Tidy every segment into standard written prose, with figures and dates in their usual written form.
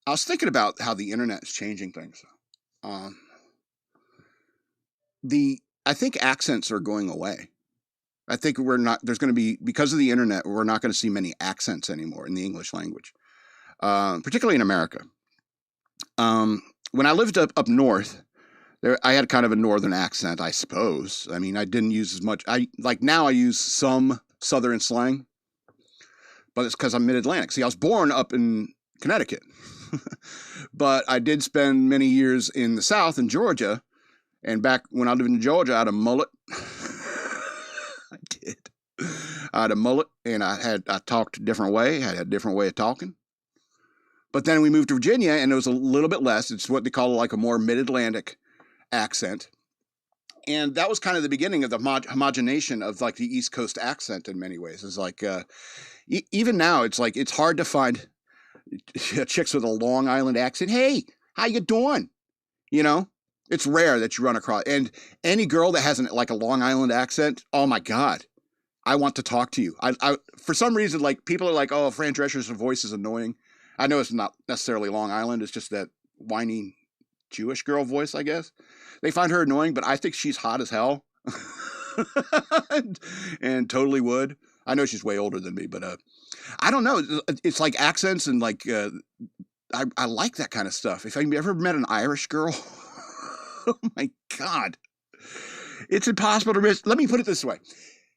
I was thinking about how the internet is changing things. Um, I think accents are going away. I think we're not. There's going to be, because of the internet, we're not going to see many accents anymore in the English language, particularly in America. When I lived up north, there I had kind of a northern accent, I suppose. I mean, I didn't use as much. I like now I use some southern slang, but it's because I'm mid-Atlantic. See, I was born up in Connecticut, but I did spend many years in the South in Georgia. And back when I lived in Georgia, I had a mullet. I did. I had a mullet, and I talked a different way. I had a different way of talking. But then we moved to Virginia, and it was a little bit less. It's what they call like a more mid-Atlantic accent. And that was kind of the beginning of the homogenation of like the East Coast accent in many ways. It's like even now, it's like it's hard to find chicks with a Long Island accent. Hey, how you doing? You know, it's rare that you run across. And any girl that has like a Long Island accent, oh my God, I want to talk to you. I for some reason, like people are like, oh, Fran Drescher's voice is annoying. I know it's not necessarily Long Island. It's just that whiny Jewish girl voice, I guess. They find her annoying, but I think she's hot as hell. and totally would. I know she's way older than me, but I don't know. It's like accents and like I like that kind of stuff. If I've ever met an Irish girl, oh my God, it's impossible to miss. Let me put it this way.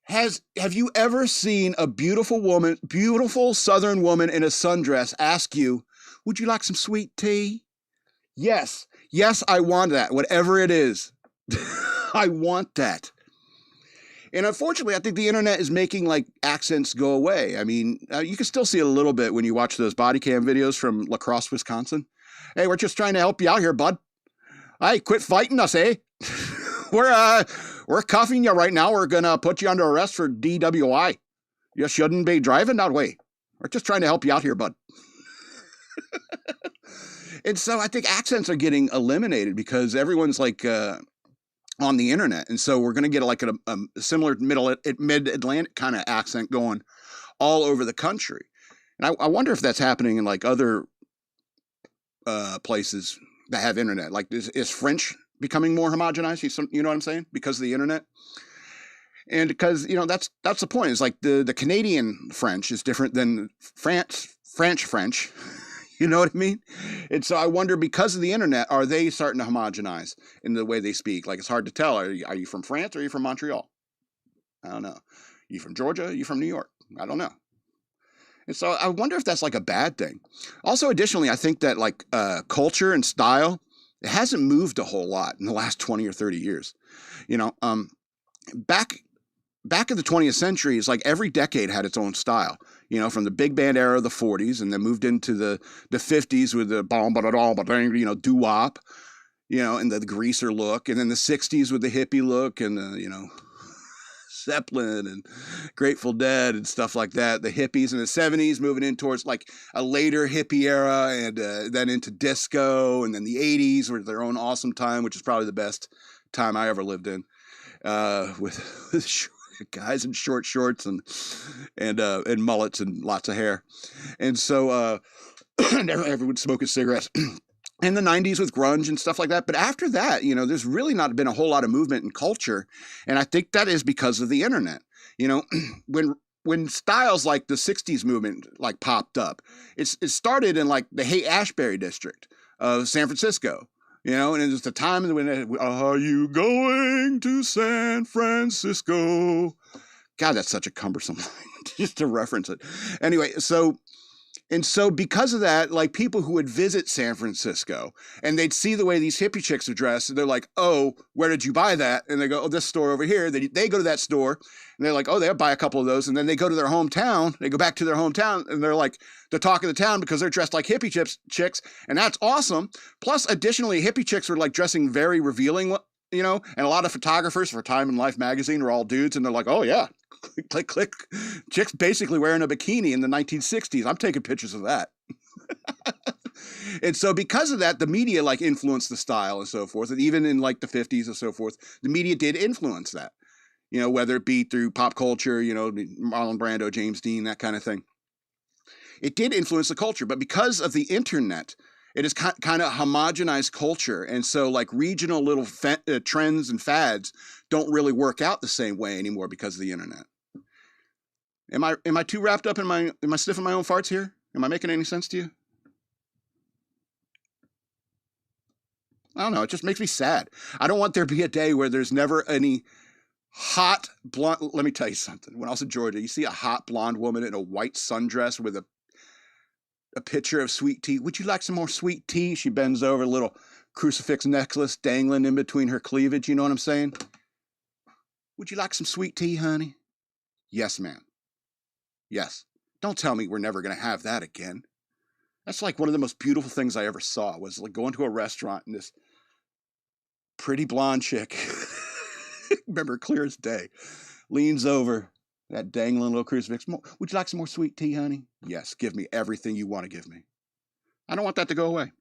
Have you ever seen a beautiful woman, beautiful Southern woman in a sundress ask you, would you like some sweet tea? Yes. Yes, I want that. Whatever it is. I want that. And unfortunately, I think the internet is making like accents go away. I mean, you can still see it a little bit when you watch those body cam videos from La Crosse, Wisconsin. Hey, we're just trying to help you out here, bud. Hey, quit fighting us, eh? We're cuffing you right now. We're gonna put you under arrest for DWI. You shouldn't be driving that way. We're just trying to help you out here, bud. And so I think accents are getting eliminated because everyone's like on the internet. And so we're going to get like a similar mid-Atlantic kind of accent going all over the country. And I wonder if that's happening in like other places that have internet. Like is French becoming more homogenized? You know what I'm saying? Because of the internet. And because, you know, that's the point. It's like the Canadian French is different than French. You know what I mean? And so I wonder, because of the internet, are they starting to homogenize in the way they speak? Like, it's hard to tell. Are you from France or are you from Montreal? I don't know. Are you from Georgia? Are you from New York? I don't know. And so I wonder if that's like a bad thing. Also, additionally, I think that like culture and style, it hasn't moved a whole lot in the last 20 or 30 years. You know, back in the 20th century, it's like every decade had its own style. You know, from the big band era of the 40s, and then moved into the 50s with the you know, doo-wop, you know, and the greaser look, and then the 60s with the hippie look, and the, you know, Zeppelin and Grateful Dead and stuff like that. The hippies in the 70s moving in towards like a later hippie era, and then into disco, and then the 80s were their own awesome time, which is probably the best time I ever lived in, with guys in short shorts and mullets and lots of hair. And so everyone smoking cigarettes. In the 90s with grunge and stuff like that. But after that, you know, there's really not been a whole lot of movement in culture. And I think that is because of the internet. You know, when styles like the 60s movement like popped up, it started in like the Haight-Ashbury district of San Francisco. You know, and it was the time when, are you going to San Francisco? God, that's such a cumbersome line just to reference it. Anyway, so because of that, like people who would visit San Francisco and they'd see the way these hippie chicks are dressed, and they're like, oh, where did you buy that? And they go, oh, this store over here. They go to that store and they're like, oh, they'll buy a couple of those. And then they go to their hometown. They go back to their hometown and they're like the talk of the town because they're dressed like hippie chicks. And that's awesome. Plus, additionally, hippie chicks were like dressing very revealing, you know, and a lot of photographers for Time and Life magazine are all dudes. And they're like, oh, yeah. Click. Chicks basically wearing a bikini in the 1960s. I'm taking pictures of that. And so because of that, the media like influenced the style and so forth. And even in like the 50s and so forth, the media did influence that, you know, whether it be through pop culture, you know, Marlon Brando, James Dean, that kind of thing. It did influence the culture. But because of the internet, It is kind of homogenized culture. And so like regional little trends and fads don't really work out the same way anymore because of the internet. Am I too wrapped up in am I sniffing my own farts here? Am I making any sense to you? I don't know. It just makes me sad. I don't want there to be a day where there's never any hot blonde. Let me tell you something. When I was in Georgia, you see a hot blonde woman in a white sundress with a pitcher of sweet tea. Would you like some more sweet tea? She bends over, a little crucifix necklace dangling in between her cleavage. You know what I'm saying? Would you like some sweet tea, honey? Yes, ma'am. Yes. Don't tell me we're never going to have that again. That's like one of the most beautiful things I ever saw, was like going to a restaurant and this pretty blonde chick, remember clear as day, leans over, that dangling little crucifix. Would you like some more sweet tea, honey? Yes, give me everything you want to give me. I don't want that to go away.